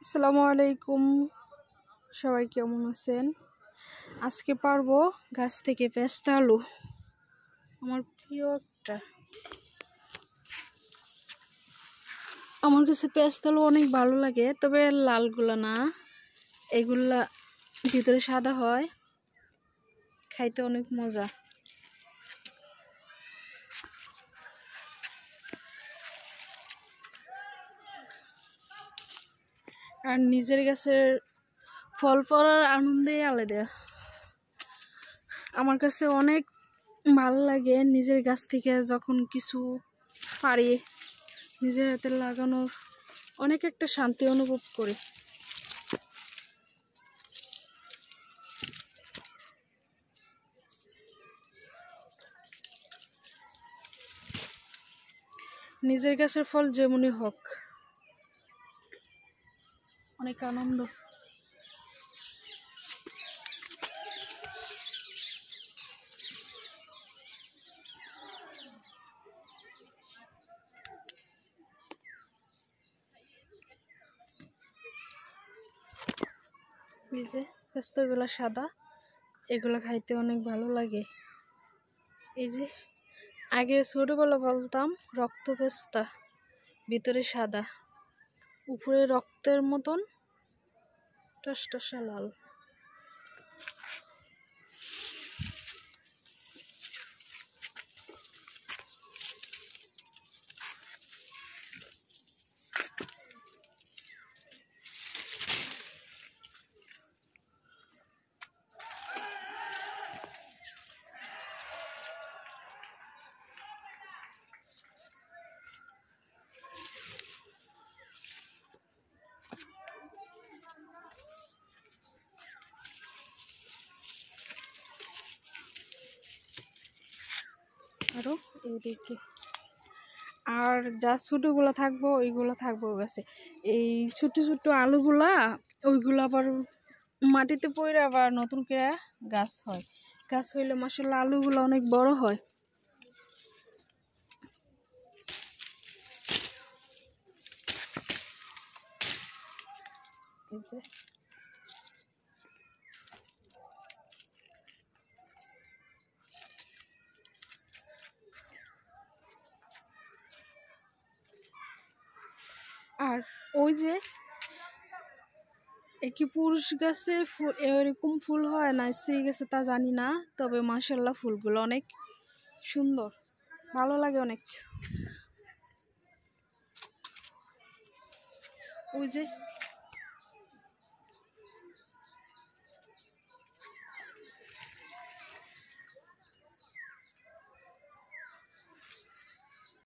আসসালামু আলাইকুম, সবাই কেমন আছেন? আজকে পারবো গাছ থেকে পেস্তা আলু, আমার প্রিয় একটা। আমার কাছে পেস্তা আলু অনেক ভালো লাগে, তবে লালগুলা না, এগুলা ভিতরে সাদা হয়, খাইতে অনেক মজা। আর নিজের গাছের ফল পড়ার আনন্দেই আলাদা। আমার কাছে অনেক ভালো লাগে নিজের গাছ থেকে যখন কিছু পারি, নিজের হাতে লাগানোর অনেক একটা শান্তি অনুভব করি। নিজের গাছের ফল যেমনই হোক, অনেক আনন্দ। এই যে পেস্তাগুলো সাদা, এগুলো খাইতে অনেক ভালো লাগে। এই যে আগে ছোটবেলা বলতাম রক্ত পেস্তা, ভিতরে সাদা, উপরে রক্তের মতন টসটসা লাল। আরো এইদিকে আর যা ছোটগুলো থাকবো ওইগুলো থাকবো গাছে। এই ছোট ছোট আলুগুলা, ওইগুলো আবার মাটিতে পড়ে আবার নতুন করে গাছ হয়। গাছ হইলে মাশাআল্লাহ আলুগুলো অনেক বড় হয়। এই যে আর ওই যে কি পুরুষ গাছে ফুল এরকম ফুল হয় না, স্ত্রী গাছে তা জানি না, তবে মাশাআল্লাহ ফুলগুলো অনেক সুন্দর, ভালো লাগে অনেক। ওই যে